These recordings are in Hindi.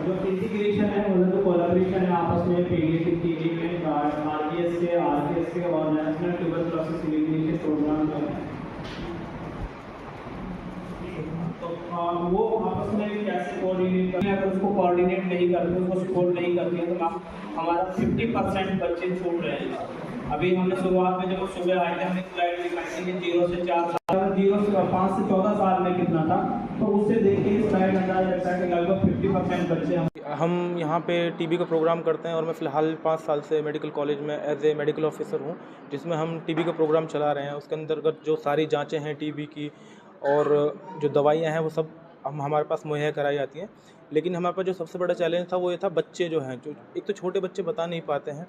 जो इंटीग्रेशन है मतलब जो कोलैबोरेशन है आपस में पीडीएटिक टीवी में आरकेएस के और नेशनल ट्यूबरकुलोसिस एलिमिनेशन प्रोग्राम जो है तो वो आपस में कैसे कोऑर्डिनेट करते हैं। अगर उसको कोऑर्डिनेट नहीं करते, उसको सपोर्ट नहीं करते हैं तो हमारा 50% बच्चे छूट रहे हैं। अभी हमने शुरुआत में जब सुबह आए थे हमने स्लाइड दिखाई थी कि 0 से 4 साल 0 से 5 से 14 साल में कितना था, तो उससे देख के स्लाइड अंदाजा लगता है कि लगभग 50% बच्चे हम यहाँ पे टीबी का प्रोग्राम करते हैं और मैं फ़िलहाल 5 साल से मेडिकल कॉलेज में एज ए मेडिकल ऑफिसर हूँ, जिसमें हम टीबी का प्रोग्राम चला रहे हैं। उसके अंतर्गत जो सारी जांचें हैं टीबी की और जो दवाइयाँ हैं वो सब हमारे पास मुहैया कराई जाती हैं। लेकिन हमारे पास जो सबसे बड़ा चैलेंज था वो ये था, बच्चे जो हैं, जो एक तो छोटे बच्चे बता नहीं पाते हैं,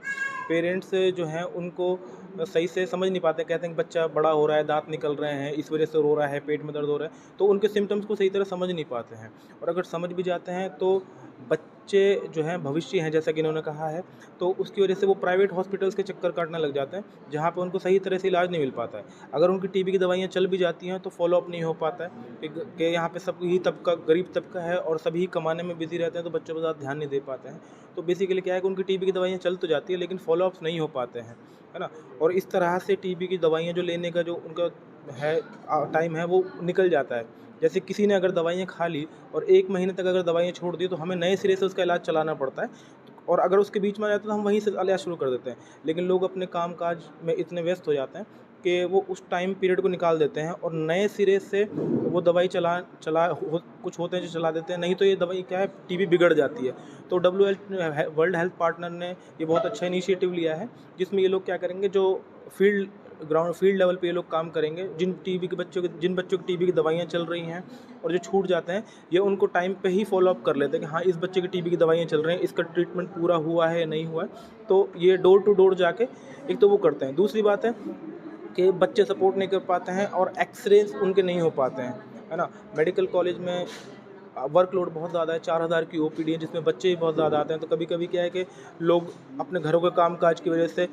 पेरेंट्स जो हैं उनको सही से समझ नहीं पाते, कहते हैं कि बच्चा बड़ा हो रहा है, दांत निकल रहे हैं, इस वजह से रो रहा है, पेट में दर्द हो रहा है, तो उनके सिम्टम्स को सही तरह समझ नहीं पाते हैं। और अगर समझ भी जाते हैं तो बच्चे जो हैं भविष्य हैं, जैसा कि इन्होंने कहा है, तो उसकी वजह से वो प्राइवेट हॉस्पिटल्स के चक्कर काटने लग जाते हैं, जहाँ पे उनको सही तरह से इलाज नहीं मिल पाता है। अगर उनकी टीबी की दवाइयाँ चल भी जाती हैं तो फॉलोअप नहीं हो पाता है कि यहाँ पे सब ही तबका गरीब तबका है और सभी कमाने में बिजी रहते हैं, तो बच्चों पर ज़्यादा ध्यान नहीं दे पाते हैं। तो बेसिकली क्या है कि उनकी टीबी की दवाइयाँ चल तो जाती है लेकिन फॉलोअप्स नहीं हो पाते हैं, है ना। और इस तरह से टीबी की दवाइयाँ जो लेने का जो उनका है टाइम है वो निकल जाता है। जैसे किसी ने अगर दवाइयाँ खा ली और 1 महीने तक अगर दवाइयाँ छोड़ दी तो हमें नए सिरे से उसका इलाज चलाना पड़ता है, और अगर उसके बीच में आ जाता है तो हम वहीं से इलाज शुरू कर देते हैं। लेकिन लोग अपने काम-काज में इतने व्यस्त हो जाते हैं कि वो उस टाइम पीरियड को निकाल देते हैं और नए सिरे से वो दवाई कुछ होते हैं जो चला देते हैं, नहीं तो ये दवाई क्या है, टीबी बिगड़ जाती है। तो वर्ल्ड हेल्थ पार्टनर ने ये बहुत अच्छा इनिशिएटिव लिया है, जिसमें ये लोग क्या करेंगे, जो फील्ड लेवल पे ये लोग काम करेंगे, जिन बच्चों की टीबी की दवाइयाँ चल रही हैं और जो छूट जाते हैं, ये उनको टाइम पे ही फॉलो अप कर लेते हैं कि हाँ, इस बच्चे की टीबी की दवाइयाँ चल रही हैं, इसका ट्रीटमेंट पूरा हुआ है या नहीं हुआ है। तो ये डोर टू डोर जाके एक तो वो करते हैं। दूसरी बात है कि बच्चे सपोर्ट नहीं कर पाते हैं और एक्सरेज उनके नहीं हो पाते हैं, है ना। मेडिकल कॉलेज में वर्कलोड बहुत ज़्यादा है, 4000 की ओपीडी है, जिसमें बच्चे ही बहुत ज़्यादा आते हैं। तो कभी कभी क्या है कि लोग अपने घरों के काम काज की वजह से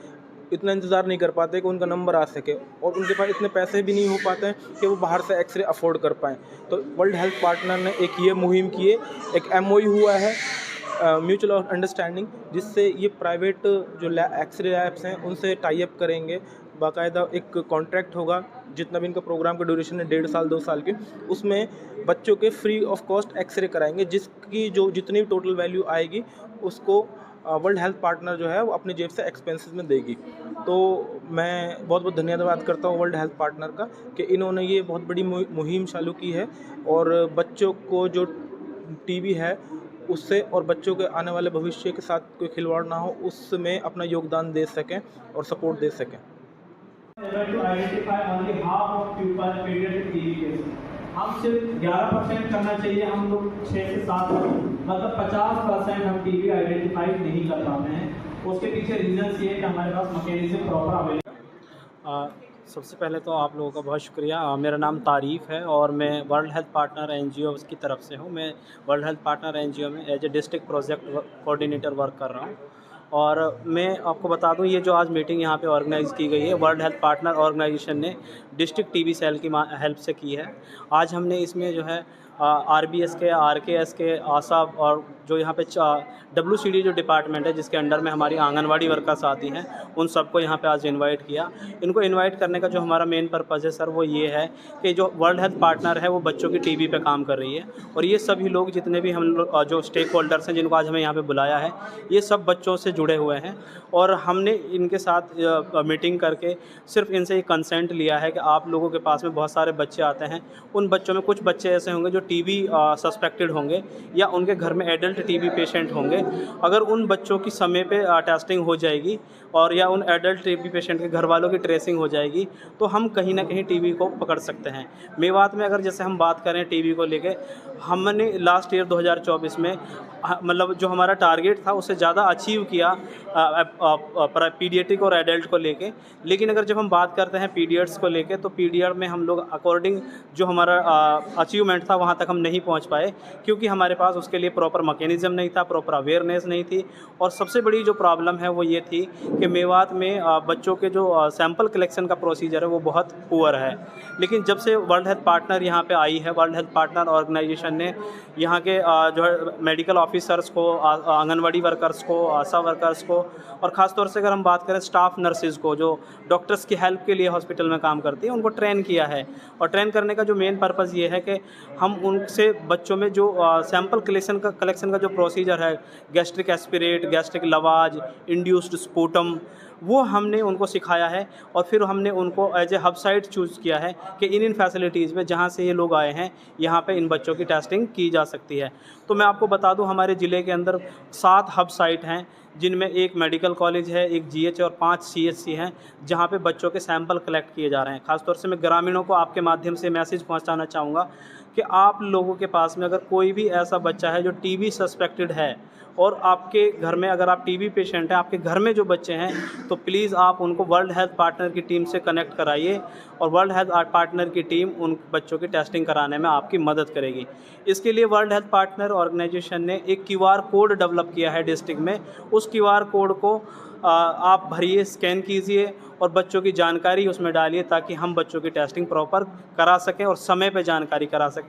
इतना इंतज़ार नहीं कर पाते कि उनका नंबर आ सके, और उनके पास इतने पैसे भी नहीं हो पाते हैं कि वो बाहर से एक्सरे अफोर्ड कर पाएँ। तो वर्ल्ड हेल्थ पार्टनर ने एक ये मुहिम की है, एक MOU हुआ है, म्यूचुअल अंडरस्टैंडिंग, जिससे ये प्राइवेट जो एक्सरे लैब्स हैं उनसे टाई अप करेंगे। बाकायदा एक कॉन्ट्रैक्ट होगा, जितना भी इनका प्रोग्राम का ड्यूरेशन है 1.5 साल 2 साल के, उसमें बच्चों के फ्री ऑफ कॉस्ट एक्सरे कराएंगे, जिसकी जो जितनी टोटल वैल्यू आएगी उसको वर्ल्ड हेल्थ पार्टनर जो है वो अपनी जेब से एक्सपेंसेस में देगी। तो मैं बहुत बहुत धन्यवाद करता हूँ वर्ल्ड हेल्थ पार्टनर का कि इन्होंने ये बहुत बड़ी मुहिम चालू की है, और बच्चों को जो टीबी है उससे और बच्चों के आने वाले भविष्य के साथ कोई खिलवाड़ ना हो, उसमें अपना योगदान दे सकें और सपोर्ट दे सकें। हम सिर्फ 11% करना चाहिए, हम लोग 6 से 7 मतलब 50% हम टीबी आइडेंटिफाई नहीं कर पाते हैं। उसके पीछे रीजन ये है कि हमारे पास मैकेनिज्म प्रॉपर अवेलेबल। सबसे पहले तो आप लोगों का बहुत शुक्रिया। मेरा नाम तारीफ़ है और मैं वर्ल्ड हेल्थ पार्टनर NGO की तरफ से हूँ। मैं वर्ल्ड हेल्थ पार्टनर NGO में as a district project coordinator work कर रहा हूँ। और मैं आपको बता दूं, ये जो आज मीटिंग यहाँ पे ऑर्गेनाइज़ की गई है, वर्ल्ड हेल्थ पार्टनर ऑर्गेनाइजेशन ने डिस्ट्रिक्ट टीबी सेल की हेल्प से की है। आज हमने इसमें जो है RBS के, RKS के, आशा और जो यहाँ पे WCD जो डिपार्टमेंट है जिसके अंडर में हमारी आंगनवाड़ी वर्कर्स आती हैं, उन सबको यहाँ पे आज इनवाइट किया। इनको इनवाइट करने का जो हमारा मेन पर्पज़ है सर, वो ये है कि जो वर्ल्ड हेल्थ पार्टनर है वो बच्चों की टीबी पे काम कर रही है, और ये सभी लोग जितने भी हम लोग जो स्टेक होल्डर्स हैं जिनको आज हमें यहाँ पे बुलाया है, ये सब बच्चों से जुड़े हुए हैं। और हमने इनके साथ मीटिंग करके सिर्फ इनसे ये कंसेंट लिया है कि आप लोगों के पास में बहुत सारे बच्चे आते हैं, उन बच्चों में कुछ बच्चे ऐसे होंगे जो टीबी सस्पेक्टेड होंगे या उनके घर में एडल्ट टीबी पेशेंट होंगे। अगर उन बच्चों की समय पे टेस्टिंग हो जाएगी और या उन एडल्ट टीबी पेशेंट के घर वालों की ट्रेसिंग हो जाएगी, तो हम कहीं ना कहीं टीबी को पकड़ सकते हैं। मेवात में अगर जैसे हम बात करें टीबी को लेके, हमने लास्ट ईयर 2024 में मतलब जो हमारा टारगेट था उससे ज़्यादा अचीव किया पीडियाट्रिक और एडल्ट को लेके। लेकिन अगर जब हम बात करते हैं पीडियट्स को लेके, तो पीडियट में हम लोग अकॉर्डिंग जो हमारा अचीवमेंट था वहाँ तक हम नहीं पहुंच पाए क्योंकि हमारे पास उसके लिए प्रॉपर मैकेनिज़्म नहीं था, प्रॉपर अवेयरनेस नहीं थी। और सबसे बड़ी जो प्रॉब्लम है वो ये थी कि मेवात में बच्चों के जो सैंपल कलेक्शन का प्रोसीजर है वो बहुत पुअर है। लेकिन जब से वर्ल्ड हेल्थ पार्टनर यहाँ पे आई है, वर्ल्ड हेल्थ पार्टनर ऑर्गेनाइजेशन ने यहाँ के जो है मेडिकल ऑफिसर्स को, आंगनवाड़ी वर्कर्स को, आशा वर्कर्स को, और ख़ास तौर से अगर हम बात करें स्टाफ नर्सेज़ को जो डॉक्टर्स की हेल्प के लिए हॉस्पिटल में काम करती है, उनको ट्रेन किया है। और ट्रेन करने का जो मेन पर्पज़ ये है कि हम उनसे बच्चों में जो सैंपल कलेक्शन का जो प्रोसीजर है, gastric aspirate, gastric lavage, induced sputum, वो हमने उनको सिखाया है। और फिर हमने उनको as a hub site choose किया है कि इन फैसिलिटीज़ में जहाँ से ये लोग आए हैं यहाँ पे इन बच्चों की टेस्टिंग की जा सकती है। तो मैं आपको बता दूं, हमारे ज़िले के अंदर 7 हब साइट हैं, जिनमें एक मेडिकल कॉलेज है, एक जीएच और 5 सीएचसी हैं, जहाँ पे बच्चों के सैंपल कलेक्ट किए जा रहे हैं। ख़ासतौर से मैं ग्रामीणों को आपके माध्यम से मैसेज पहुँचाना चाहूँगा कि आप लोगों के पास में अगर कोई भी ऐसा बच्चा है जो टीबी सस्पेक्टेड है और आपके घर में अगर आप टीबी पेशेंट हैं, आपके घर में जो बच्चे हैं, तो प्लीज़ आप उनको वर्ल्ड हेल्थ पार्टनर की टीम से कनेक्ट कराइए और वर्ल्ड हेल्थ पार्टनर की टीम उन बच्चों की टेस्टिंग कराने में आपकी मदद करेगी। इसके लिए वर्ल्ड हेल्थ पार्टनर ऑर्गेनाइजेशन ने एक क्यूआर कोड डेवलप किया है डिस्ट्रिक्ट में। उस क्यूआर कोड को आप भरिए, स्कैन कीजिए और बच्चों की जानकारी उसमें डालिए ताकि हम बच्चों की टेस्टिंग प्रॉपर करा सकें और समय पे जानकारी करा सकें,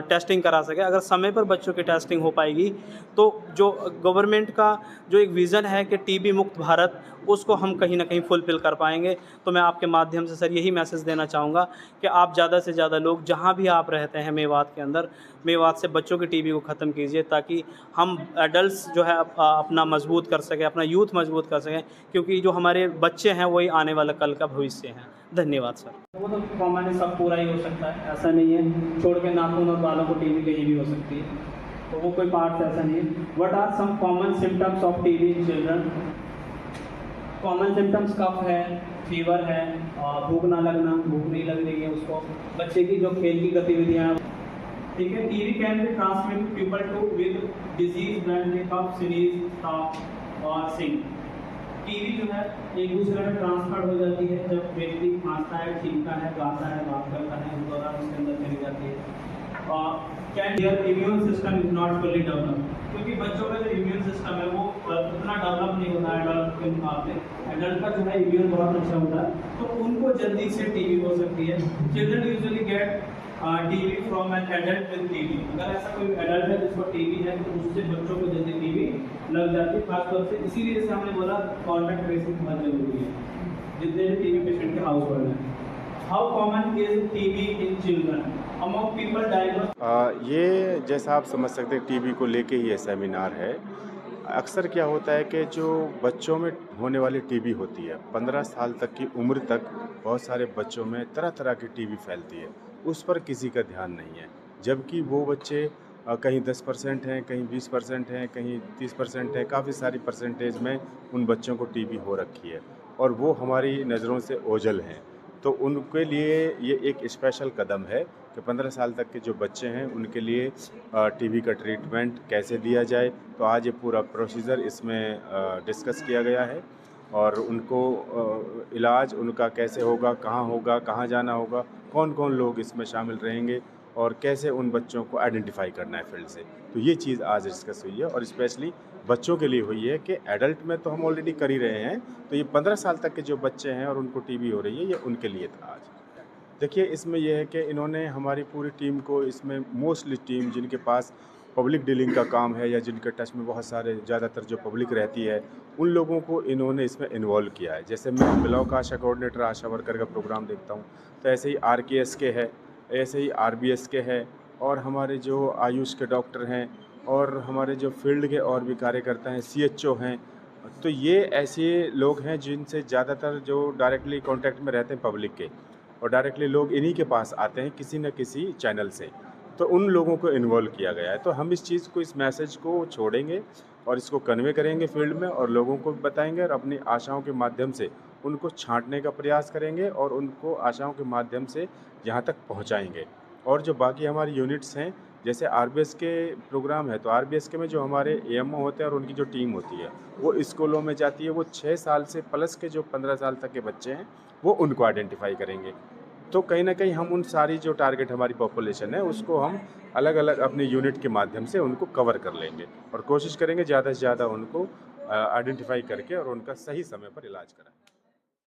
टेस्टिंग करा सकें। अगर समय पर बच्चों की टेस्टिंग हो पाएगी तो जो गवर्नमेंट का जो एक विज़न है कि टीबी मुक्त भारत, उसको हम कहीं ना कहीं फुलफिल कर पाएंगे। तो मैं आपके माध्यम से सर यही मैसेज देना चाहूँगा कि आप ज़्यादा से ज़्यादा लोग जहाँ भी आप रहते हैं मेवात के अंदर, मेवात से बच्चों की टीबी को ख़त्म कीजिए ताकि हम एडल्ट्स जो है अपना मजबूत कर सकें, अपना यूथ मजबूत कर सकें, क्योंकि जो हमारे बच्चे हैं वही आने वाला कल का भविष्य हैं। धन्यवाद सर। वो तो कॉमन है, सब पूरा ही हो सकता है, ऐसा नहीं है। छोड़ के नाखून और बालों को टीबी कहीं भी हो सकती है, तो वो कोई पार्ट ऐसा नहीं है। What are some common symptoms of TB in children? Common symptoms cough है, फीवर है, भूख ना लगना, भूख नहीं लग रही है उसको, बच्चे की जो खेल की गतिविधियाँ, ठीक है। TB can be transmit people to with disease when they cough, sneeze, talk और सिंग। टीबी जो है एक दूसरे में ट्रांसफर हो जाती है जब व्यक्ति खांसता है, छींकता है, गाता है, बात करता है, उस दौरान उसके अंदर चली जाती है। और can their immune system is not fully developed, क्योंकि बच्चों का जो इम्यून सिस्टम है वो उतना डेवलप नहीं होता है एडल्ट के मुकाबले। एडल्ट का जो है इम्यून बहुत अच्छा होता है, तो उनको जल्दी से टीबी हो सकती है। Children usually get TB from an adult with TB. अगर ऐसा कोई एडल्ट है जिसको टीबी है तो उससे बच्चों को जल्दी टीबी लग जाती है, खासतौर से इसीलिए जैसे हमने बोला कॉन्टैक्ट ट्रेसिंग बहुत जरूरी है जितने भी टीबी पेशेंट के हाउस होल्ड हैं। How common is TB in children among people diagnosed? ये जैसा आप समझ सकते हैं टीबी को लेके ही ये सेमिनार है। अक्सर क्या होता है कि जो बच्चों में होने वाली टीबी होती है, 15 साल तक की उम्र तक बहुत सारे बच्चों में तरह तरह की टीबी फैलती है, उस पर किसी का ध्यान नहीं है। जबकि वो बच्चे कहीं 10% हैं, कहीं 20% हैं, कहीं 30% हैं, काफ़ी सारी परसेंटेज में उन बच्चों को टीबी हो रखी है और वो हमारी नज़रों से ओझल हैं। तो उनके लिए ये एक स्पेशल कदम है कि 15 साल तक के जो बच्चे हैं उनके लिए टीबी का ट्रीटमेंट कैसे दिया जाए। तो आज ये पूरा प्रोसीजर इसमें डिस्कस किया गया है और उनको इलाज उनका कैसे होगा, कहाँ जाना होगा, कौन कौन लोग इसमें शामिल रहेंगे और कैसे उन बच्चों को आइडेंटिफाई करना है फील्ड से। तो ये चीज़ आज डिस्कस हुई है और स्पेशली बच्चों के लिए हुई है कि एडल्ट में तो हम ऑलरेडी कर ही रहे हैं, तो ये 15 साल तक के जो बच्चे हैं और उनको टीबी हो रही है, ये उनके लिए था आज। देखिए, इसमें यह है कि इन्होंने हमारी पूरी टीम को, इसमें मोस्टली टीम जिनके पास पब्लिक डीलिंग का काम है या जिनके टच में बहुत सारे ज़्यादातर जो पब्लिक रहती है, उन लोगों को इन्होंने इसमें इन्वॉल्व किया है। जैसे मैं ब्लॉक आशा कोऑर्डिनेटर, आशा वर्कर का प्रोग्राम देखता हूँ, तो ऐसे ही RKS के है, ऐसे ही RBS के है और हमारे जो आयुष के डॉक्टर हैं और हमारे जो फील्ड के और भी कार्यकर्ता हैं, CHO हैं। तो ये ऐसे लोग हैं जिनसे ज़्यादातर जो डायरेक्टली कांटेक्ट में रहते हैं पब्लिक के, और डायरेक्टली लोग इन्हीं के पास आते हैं किसी न किसी चैनल से, तो उन लोगों को इन्वॉल्व किया गया है। तो हम इस चीज़ को, इस मैसेज को छोड़ेंगे और इसको कन्वे करेंगे फील्ड में और लोगों को भी बताएंगे और अपनी आशाओं के माध्यम से उनको छांटने का प्रयास करेंगे और उनको आशाओं के माध्यम से यहाँ तक पहुँचाएँगे। और जो बाकी हमारी यूनिट्स हैं, जैसे RBS के प्रोग्राम है, तो RBS के में जो हमारे AMO होते हैं और उनकी जो टीम होती है वो स्कूलों में जाती है, वो 6 साल से प्लस के जो 15 साल तक के बच्चे हैं वो उनको आइडेंटिफाई करेंगे। तो कहीं ना कहीं हम उन सारी जो टारगेट हमारी पॉपुलेशन है उसको हम अलग अलग अपने यूनिट के माध्यम से उनको कवर कर लेंगे और कोशिश करेंगे ज़्यादा से ज़्यादा उनको आइडेंटिफाई करके और उनका सही समय पर इलाज कराएं।